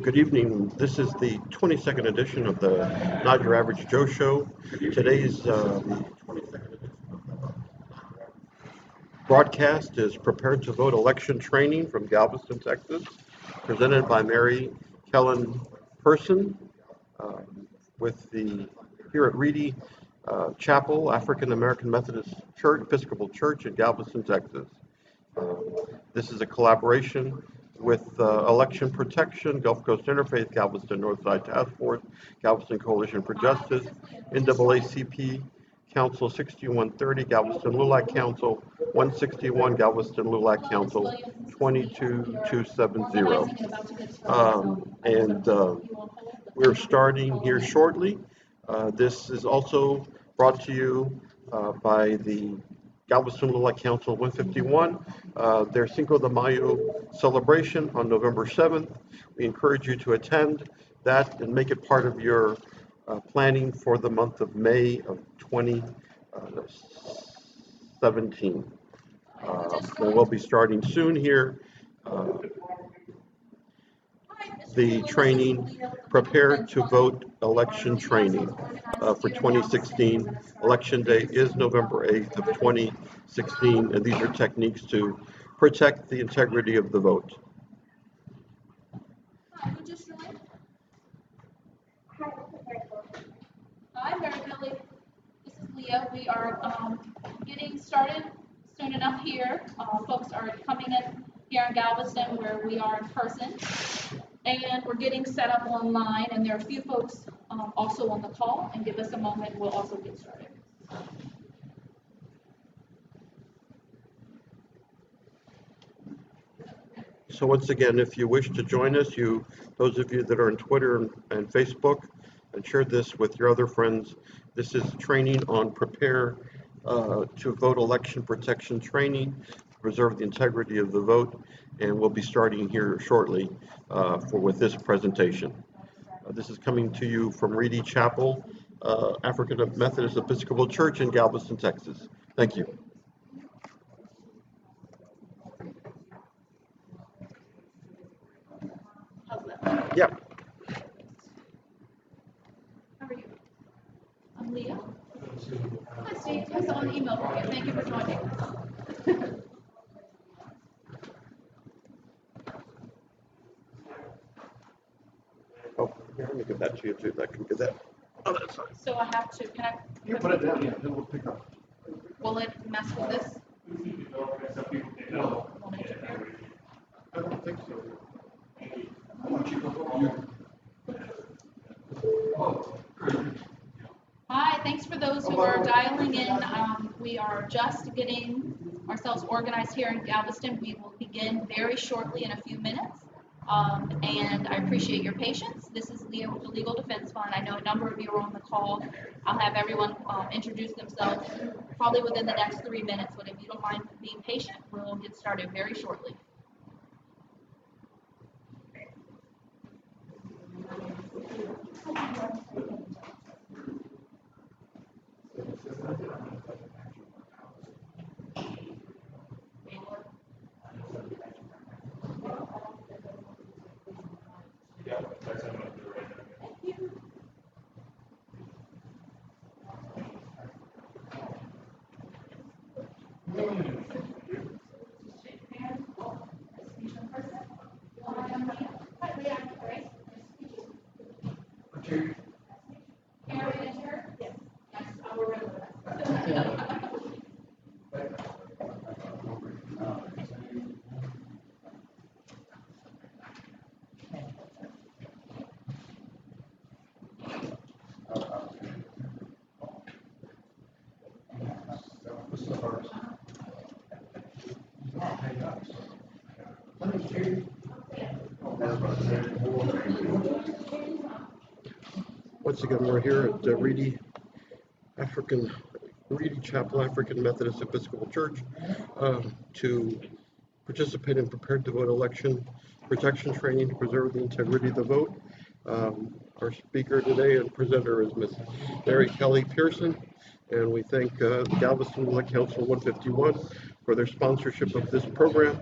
Good evening. This is the 22nd edition of the Not Your Average Joe Show. Today's the 22nd edition of the broadcast is Prepared to Vote election training from Galveston, Texas, presented by Mary Kellen Person uh, with the here at Reedy Chapel, African American Methodist Church, Episcopal Church in Galveston, Texas. Um, This is a collaboration with Election Protection, Gulf Coast Interfaith, Galveston Northside Task Force, Galveston Coalition for Justice, NAACP, Council 6130, Galveston LULAC Council 161, Galveston LULAC Council 22270. And we're starting here shortly. This is also brought to you by the Galveston Little Lake Council 151, their Cinco de Mayo celebration on November 7th. We encourage you to attend that and make it part of your planning for the month of May of 2017. And we'll be starting soon here. The training, Prepare to Vote election training for 2016. Election day is November 8th of 2016, and these are techniques to protect the integrity of the vote. Hi, who just joined? Hi, Mary Kelly. This is Leah. We are getting started soon enough here. Folks are coming in here in Galveston where we are in person. And we're getting set up online, and there are a few folks also on the call. And give us a moment, we'll also get started. So once again, if you wish to join us, those of you that are on Twitter and Facebook, and share this with your other friends, this is training on Prepare to Vote election protection training to preserve the integrity of the vote, and we'll be starting here shortly with this presentation. This is coming to you from Reedy Chapel, African Methodist Episcopal Church in Galveston, Texas. Thank you. How's that? Yeah. How are you? I'm Leah. Hi, Steve. I saw an email from you. Thank you for joining. Oh, here, let me give that to you too. That can get that. Oh, that's fine. So I have to, can I? You put it down, yeah, then we'll pick up. Will it mess with this? No, Won't it interfere? I don't think so. Hi, thanks for those who are dialing in. We are just getting ourselves organized here in Galveston. We will begin very shortly in a few minutes. And I appreciate your patience. This is Leah with the Legal Defense Fund. I know a number of you are on the call. I'll have everyone introduce themselves probably within the next 3 minutes, but if you don't mind being patient, we'll get started very shortly. Once again, we're here at Reedy Chapel, African Methodist Episcopal Church, to participate in Prepared to Vote election protection training to preserve the integrity of the vote. Our speaker today and presenter is Ms. Mary Kelly Pearson, and we thank the Galveston Lake Council 151 for their sponsorship of this program.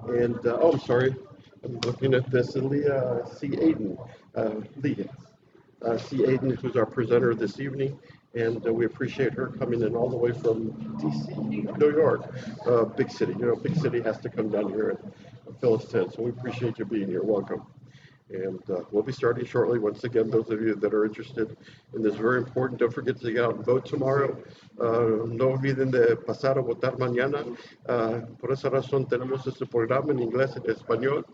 And, oh, I'm sorry, I'm looking at this, Leah C. Aiden. Leah C. Aiden, who's our presenter this evening, and we appreciate her coming in all the way from DC, New York, big city. You know, big city has to come down here and fill us in. So we appreciate you being here. Welcome. And we'll be starting shortly. Once again, those of you that are interested in this, very important, don't forget to get out and vote tomorrow. No olviden de pasar a votar mañana. Por esa razón tenemos este programa en inglés y en español.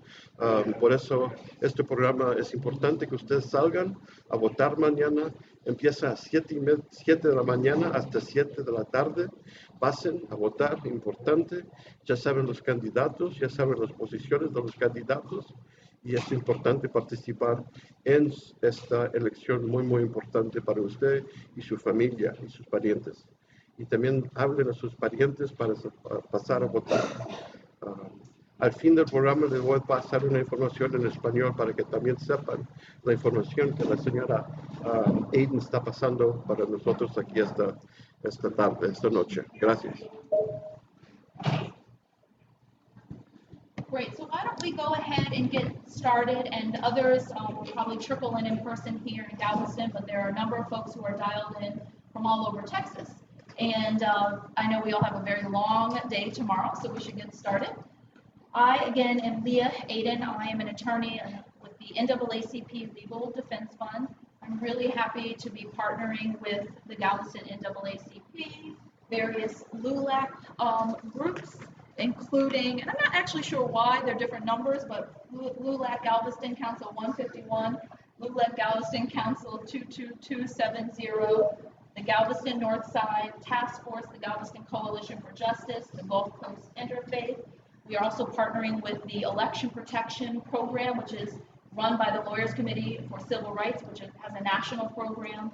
Por eso este programa es importante que ustedes salgan a votar mañana. Empieza a 7 de la mañana hasta 7 de la tarde. Pasen a votar, importante. Ya saben los candidatos, ya saben las posiciones de los candidatos. Y es importante participar en esta elección muy, muy importante para usted y su familia y sus parientes. Y también hablen a sus parientes para pasar a votar. Al fin del programa les voy a pasar una información en español para que también sepan la información que la señora Aiden está pasando para nosotros aquí esta tarde, esta noche. Gracias. Great, so why don't we go ahead and get started, and others will probably trickle in person here in Galveston, but there are a number of folks who are dialed in from all over Texas. And I know we all have a very long day tomorrow, so we should get started. I, again, am Leah Aiden. I am an attorney with the NAACP Legal Defense Fund. I'm really happy to be partnering with the Galveston NAACP, various LULAC groups, including, and I'm not actually sure why they're different numbers, but LULAC Galveston Council 151, LULAC Galveston Council 22270, the Galveston Northside Task Force, the Galveston Coalition for Justice, the Gulf Coast Interfaith. We are also partnering with the Election Protection Program, which is run by the Lawyers Committee for Civil Rights, which has a national program.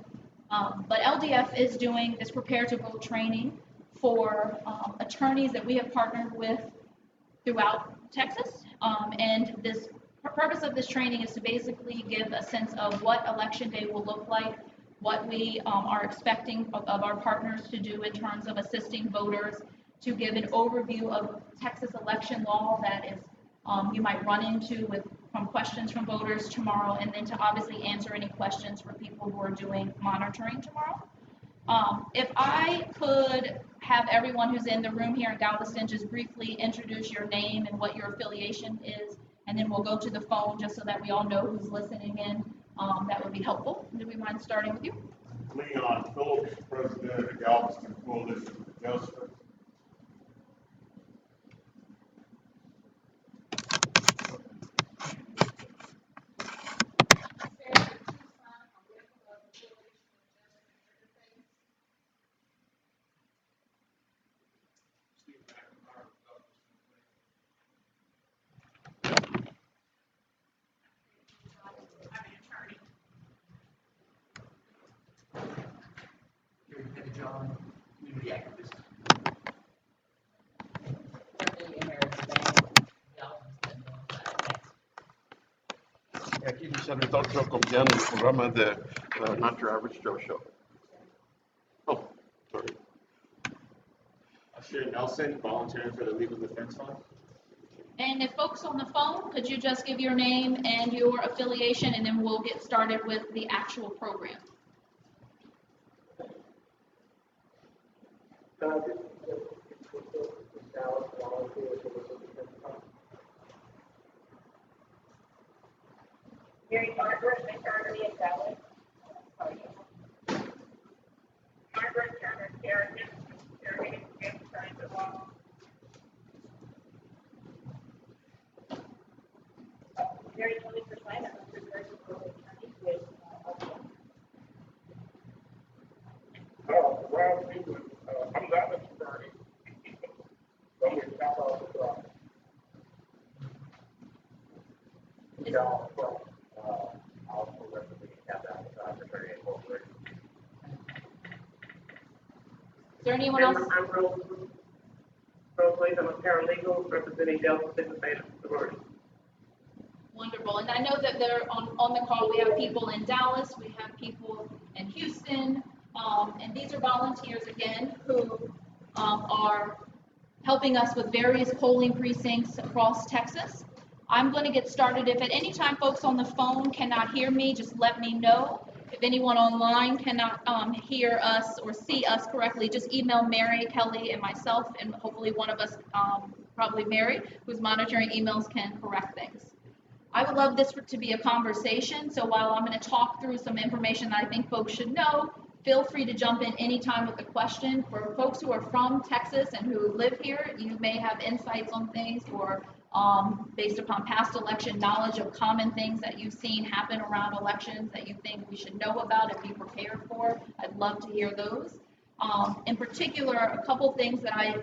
But LDF is doing this Prepare to Vote training for attorneys that we have partnered with throughout Texas. And this purpose of this training is to basically give a sense of what election day will look like, what we are expecting of our partners to do in terms of assisting voters, to give an overview of Texas election law that is you might run into from questions from voters tomorrow, and then to obviously answer any questions for people who are doing monitoring tomorrow. If I could have everyone who's in the room here in Galveston just briefly introduce your name and what your affiliation is, and then we'll go to the phone just so that we all know who's listening in. That would be helpful. Do we mind starting with you? Leon Phillips, President of the Galveston Coalition for Justice. John, community activist. Aquí Luis Alberto, confiando en el programa de Not Your Average Joe Show. Oh, sorry. Shane Nelson, volunteering for the Legal Defense Fund. And if folks on the phone, could you just give your name and your affiliation, and then we'll get started with the actual program. Mary Margaret McCartney in Dallas. Margaret Turner Kerrigan, Kerrigan, James of Law. Mary 20%, I'm a attorney with Rob Newman, I'm not an attorney. I'm with Cal Office. Also representing Cal Office, attorney incorporated. Is there anyone else? I'm Rose Lee, I'm a paralegal representing Delta State Authority. Wonderful. And I know that they're on the call. We have people in Dallas, we have people in Houston, and these are volunteers again who are helping us with various polling precincts across Texas. I'm going to get started. If at any time folks on the phone cannot hear me, just let me know. If anyone online cannot hear us or see us correctly, just email Mary, Kelly, and myself, and hopefully one of us, probably Mary, who's monitoring emails, can correct things. I would love this to be a conversation, so while I'm going to talk through some information that I think folks should know, feel free to jump in anytime with a question. For folks who are from Texas and who live here, you may have insights on things or based upon past election knowledge of common things that you've seen happen around elections that you think we should know about and be prepared for. I'd love to hear those. In particular, a couple things that I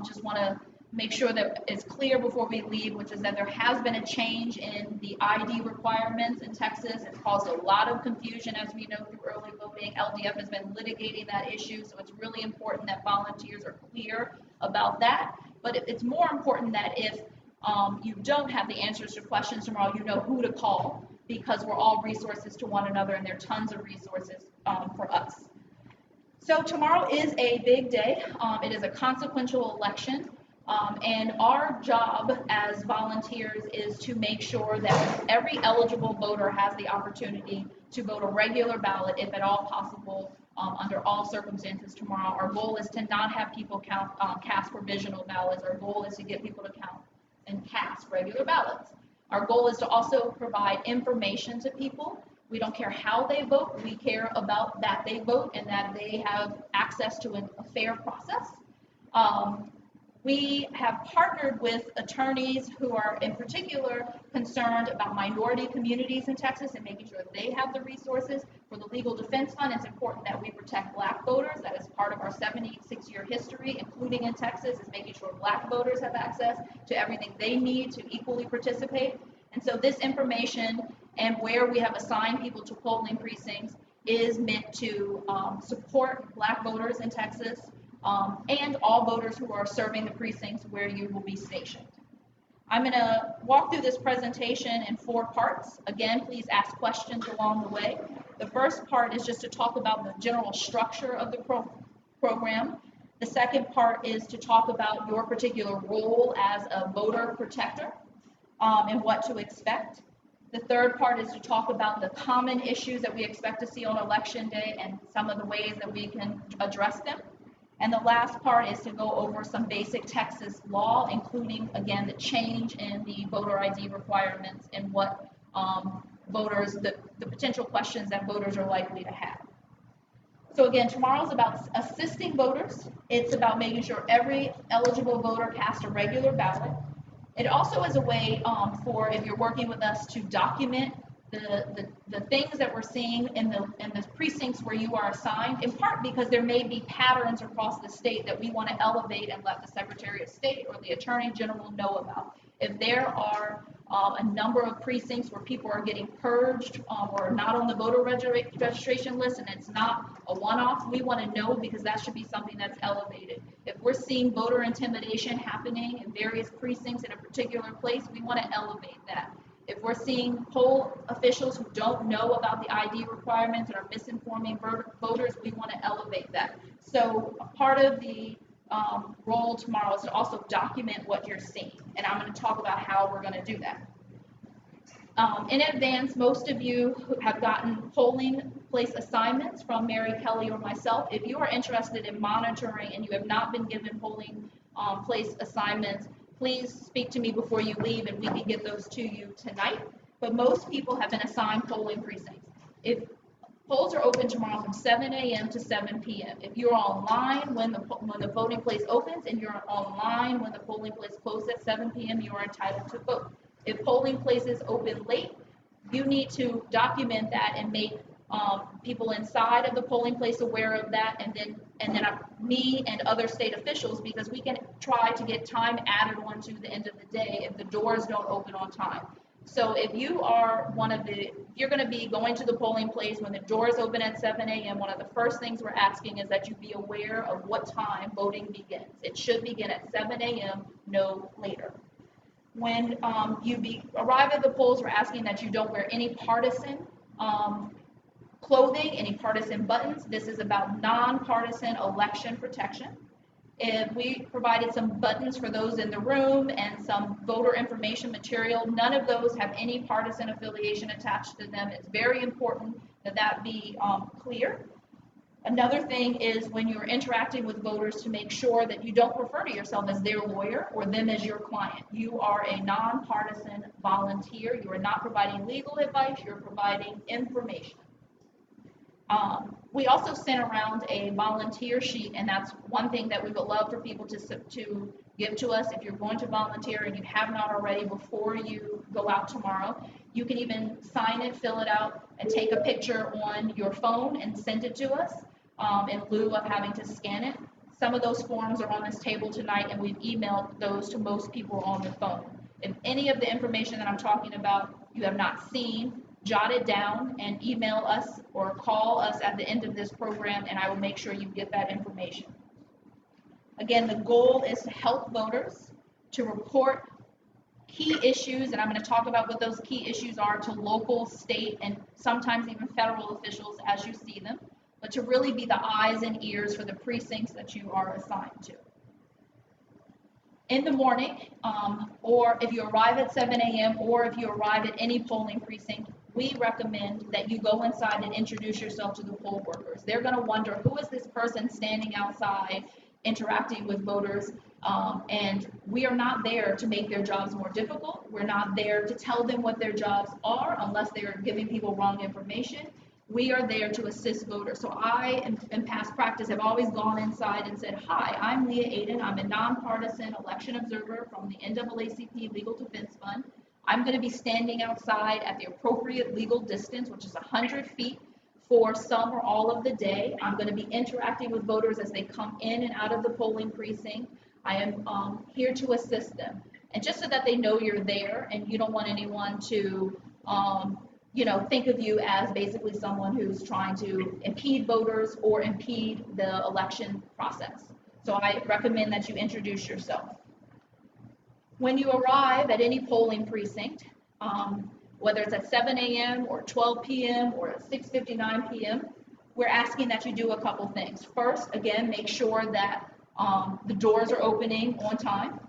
just want to make sure that is clear before we leave, which is that there has been a change in the ID requirements in Texas. It's caused a lot of confusion, as we know, through early voting. LDF has been litigating that issue, so it's really important that volunteers are clear about that. But it's more important that if you don't have the answers to questions tomorrow, you know who to call, because we're all resources to one another, and there are tons of resources for us. So tomorrow is a big day. It is a consequential election. And our job as volunteers is to make sure that every eligible voter has the opportunity to vote a regular ballot, if at all possible, under all circumstances tomorrow. Our goal is to not have people cast provisional ballots. Our goal is to get people to count and cast regular ballots. Our goal is to also provide information to people. We don't care how they vote. We care about that they vote and that they have access to a fair process. We have partnered with attorneys who are in particular concerned about minority communities in Texas and making sure that they have the resources. For the Legal Defense Fund, it's important that we protect Black voters. That is part of our 76-year history, including in Texas, is making sure Black voters have access to everything they need to equally participate. And so this information and where we have assigned people to polling precincts is meant to support Black voters in Texas, and all voters who are serving the precincts where you will be stationed. I'm going to walk through this presentation in 4 parts. Again, please ask questions along the way. The first part is just to talk about the general structure of the program. The second part is to talk about your particular role as a voter protector and what to expect. The third part is to talk about the common issues that we expect to see on Election Day and some of the ways that we can address them. And the last part is to go over some basic Texas law, including, again, the change in the voter ID requirements and what voters, the potential questions that voters are likely to have. So again, tomorrow's about assisting voters. It's about making sure every eligible voter casts a regular ballot. It also is a way for, if you're working with us, to document the things that we're seeing in the precincts where you are assigned, in part because there may be patterns across the state that we want to elevate and let the Secretary of State or the Attorney General know about. If there are a number of precincts where people are getting purged or not on the voter registration list and it's not a one-off, we want to know, because that should be something that's elevated. If we're seeing voter intimidation happening in various precincts in a particular place, we want to elevate that. If we're seeing poll officials who don't know about the ID requirements and are misinforming voters, we want to elevate that. So part of the role tomorrow is to also document what you're seeing, and I'm going to talk about how we're going to do that. In advance, most of you have gotten polling place assignments from Mary, Kelly, or myself. If you are interested in monitoring and you have not been given polling place assignments, please speak to me before you leave and we can get those to you tonight. But most people have been assigned polling precincts. If polls are open tomorrow from 7 a.m. to 7 p.m. If you're online when the voting place opens and you're online when the polling place closes at 7 p.m., you are entitled to vote. If polling places open late, you need to document that and make people inside of the polling place aware of that, and then me and other state officials, because we can try to get time added on to the end of the day if the doors don't open on time. So if you are you're going to be going to the polling place when the doors open at 7 a.m., one of the first things we're asking is that you be aware of what time voting begins. It should begin at 7 a.m., no later. When you arrive at the polls, we're asking that you don't wear any partisan clothing, any partisan buttons. This is about nonpartisan election protection. If we provided some buttons for those in the room and some voter information material, none of those have any partisan affiliation attached to them. It's very important that that be clear. Another thing is when you're interacting with voters to make sure that you don't refer to yourself as their lawyer or them as your client. You are a nonpartisan volunteer. You are not providing legal advice, you're providing information. We also sent around a volunteer sheet, and that's one thing that we would love for people to give to us. If you're going to volunteer and you have not already before you go out tomorrow, you can even sign it, fill it out, and take a picture on your phone and send it to us in lieu of having to scan it. Some of those forms are on this table tonight, and we've emailed those to most people on the phone. If any of the information that I'm talking about you have not seen, jot it down and email us or call us at the end of this program, and I will make sure you get that information. Again, the goal is to help voters to report key issues, and I'm going to talk about what those key issues are to local, state, and sometimes even federal officials as you see them, but to really be the eyes and ears for the precincts that you are assigned to. In the morning, or if you arrive at 7 a.m., or if you arrive at any polling precinct, we recommend that you go inside and introduce yourself to the poll workers. They're going to wonder, who is this person standing outside interacting with voters? And we are not there to make their jobs more difficult. We're not there to tell them what their jobs are unless they're giving people wrong information. We are there to assist voters. So I, in past practice, have always gone inside and said, hi, I'm Leah Aiden. I'm a nonpartisan election observer from the NAACP Legal Defense Fund. I'm going to be standing outside at the appropriate legal distance, which is 100 feet for some or all of the day. I'm going to be interacting with voters as they come in and out of the polling precinct. I am here to assist them. And just so that they know you're there and you don't want anyone to, think of you as basically someone who's trying to impede voters or impede the election process. So I recommend that you introduce yourself. When you arrive at any polling precinct, whether it's at 7 a.m. or 12 p.m. or at 6:59 p.m., we're asking that you do a couple things. First, again, make sure that the doors are opening on time.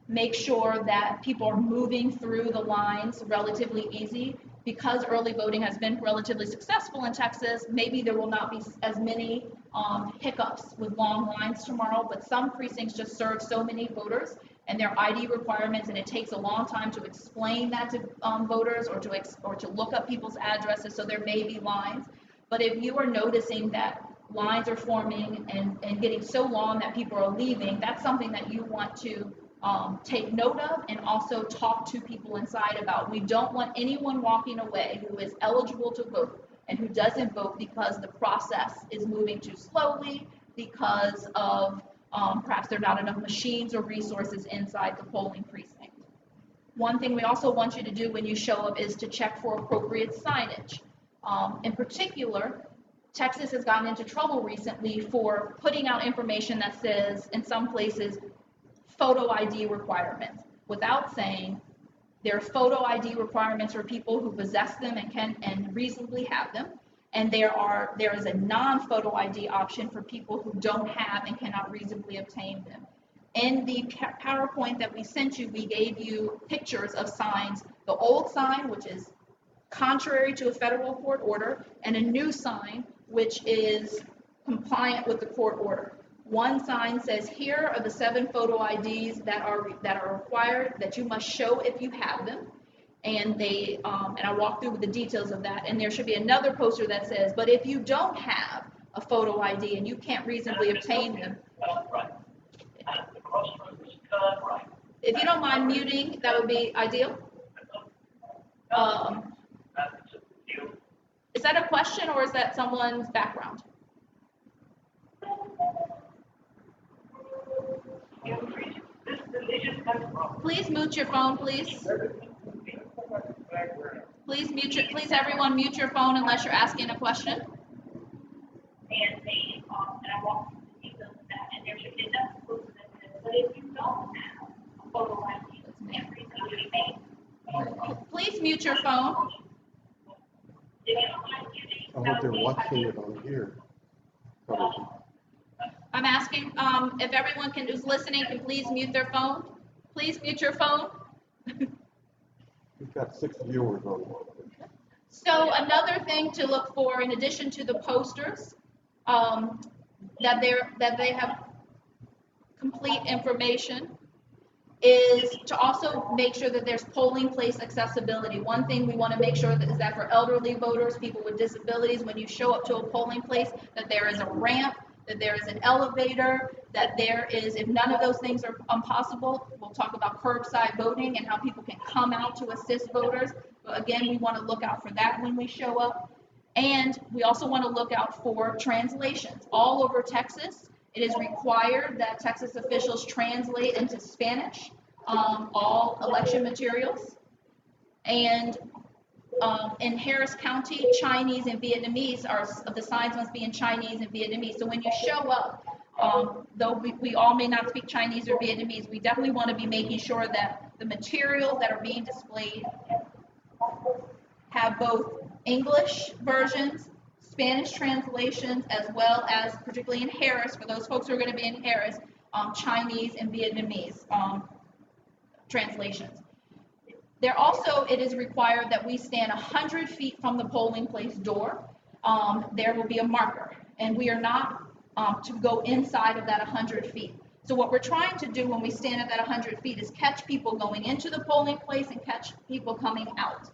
Make sure that people are moving through the lines relatively easy. Because early voting has been relatively successful in Texas, maybe there will not be as many hiccups with long lines tomorrow, but some precincts just serve so many voters and their ID requirements, and it takes a long time to explain that to voters or to look up people's addresses, so there may be lines. But if you are noticing that lines are forming and getting so long that people are leaving, that's something that you want to take note of and also talk to people inside about. We don't want anyone walking away who is eligible to vote and who doesn't vote because the process is moving too slowly, because of perhaps there are not enough machines or resources inside the polling precinct. One thing we also want you to do when you show up is to check for appropriate signage. In particular, Texas has gotten into trouble recently for putting out information that says, in some places, photo ID requirements, without saying there are photo ID requirements for people who possess them and can and reasonably have them, and there is a non-photo ID option for people who don't have and cannot reasonably obtain them. In the PowerPoint that we sent you, we gave you pictures of signs, the old sign, which is contrary to a federal court order, and a new sign, which is compliant with the court order. One sign says, here are the 7 photo IDs that are required, that you must show if you have them. And I walked through the details of that. And there should be another poster that says, but if you don't have a photo ID and you can't reasonably obtain them. Right. The crossroads turn right. If you don't mind muting, that would be ideal. Is that a question or is that someone's background? Please mute your phone, please. Please everyone mute your phone unless you're asking a question. And I walked through the details of that, and there should be enough proof that says, but if you don't have a photo ID, you can't reasonably obtain. Please mute your phone. If you don't mind muting, I hope they're watching it on here. I'm asking asking, if everyone who's listening can please mute their phone. Please mute your phone. We've got 6 viewers online. So another thing to look for, in addition to the posters, that they have complete information, is to also make sure that there's polling place accessibility. One thing we want to make sure that is that for elderly voters, people with disabilities, when you show up to a polling place, that there is a ramp, that there is an elevator, that there is, if none of those things are possible, we'll talk about curbside voting and how people can come out to assist voters. But again, we want to look out for that when we show up. And we also want to look out for translations. All over Texas, it is required that Texas officials translate into Spanish all election materials. And in Harris County, Chinese and Vietnamese the signs must be in Chinese and Vietnamese. So when you show up, though we all may not speak Chinese or Vietnamese, we definitely want to be making sure that the materials that are being displayed have both English versions, Spanish translations, as well as, particularly in Harris, for those folks who are going to be in Harris, Chinese and Vietnamese translations. It is required that we stand 100 feet from the polling place door. There will be a marker, and we are not to go inside of that 100 feet. So what we're trying to do when we stand at that 100 feet is catch people going into the polling place and catch people coming out.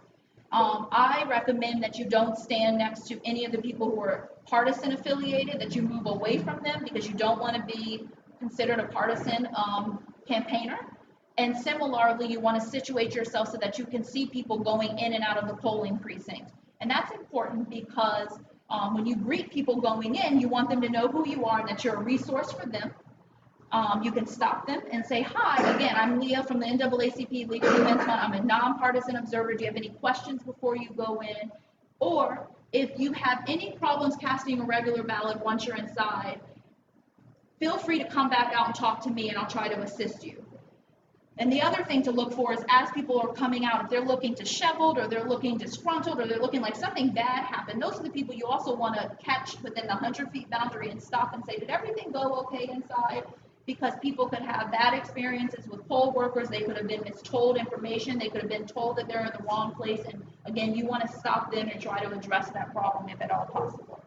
I recommend that you don't stand next to any of the people who are partisan affiliated, that you move away from them because you don't want to be considered a partisan campaigner. And similarly, you want to situate yourself so that you can see people going in and out of the polling precinct. And that's important because when you greet people going in, you want them to know who you are and that you're a resource for them. You can stop them and say, hi, again, I'm Leah from the NAACP Legal Defense Fund. I'm a nonpartisan observer. Do you have any questions before you go in? Or if you have any problems casting a regular ballot once you're inside, feel free to come back out and talk to me and I'll try to assist you. And the other thing to look for is as people are coming out, if they're looking disheveled or they're looking disgruntled or they're looking like something bad happened, those are the people you also want to catch within the 100 feet boundary and stop and say, did everything go okay inside? Because people could have bad experiences with poll workers. They could have been mistold information. They could have been told that they're in the wrong place. And again, you want to stop them and try to address that problem if at all possible.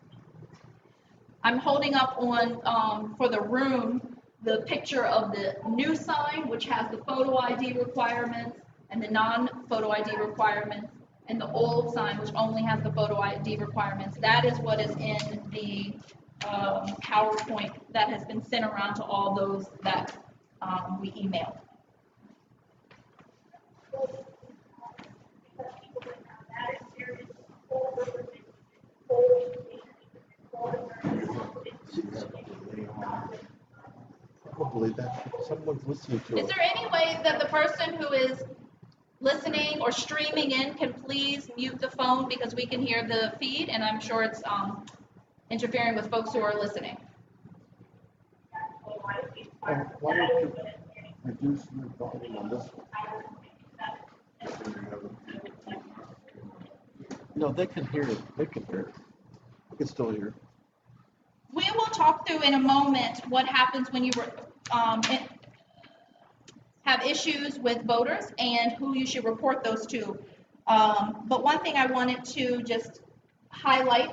I'm holding up on, for the room, the picture of the new sign, which has the photo ID requirements and the non-photo ID requirements, and the old sign, which only has the photo ID requirements. That is what is in the PowerPoint that has been sent around to all those that we emailed. Probably that someone's listening to Is us. there any way that the person who is listening or streaming in can please mute the phone because we can hear the feed, and I'm sure it's interfering with folks who are listening. Why don't you reduce your volume on this one? No, they can hear it. They can hear it. They can still hear. We will talk through in a moment what happens when you have issues with voters and who you should report those to. But one thing I wanted to just highlight,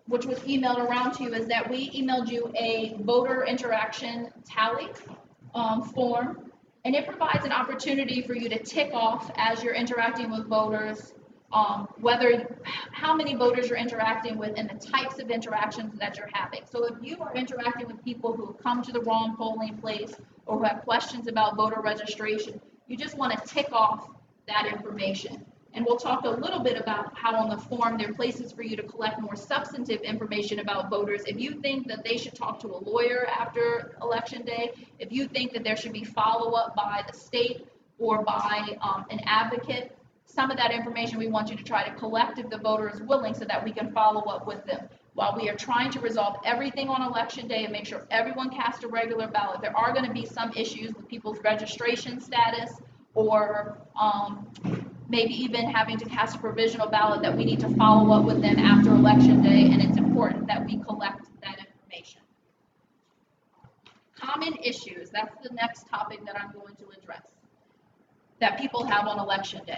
which was emailed around to you, is that we emailed you a voter interaction tally form, and it provides an opportunity for you to tick off as you're interacting with voters, how many voters you're interacting with and the types of interactions that you're having. So if you are interacting with people who have come to the wrong polling place or who have questions about voter registration, you just want to tick off that information. And we'll talk a little bit about how on the form there are places for you to collect more substantive information about voters. If you think that they should talk to a lawyer after Election Day, if you think that there should be follow-up by the state or by an advocate, some of that information we want you to try to collect if the voter is willing so that we can follow up with them. While we are trying to resolve everything on Election Day and make sure everyone casts a regular ballot, there are going to be some issues with people's registration status or maybe even having to cast a provisional ballot that we need to follow up with them after Election Day, and it's important that we collect that information. common issues, that's the next topic that I'm going to address, that people have on election day.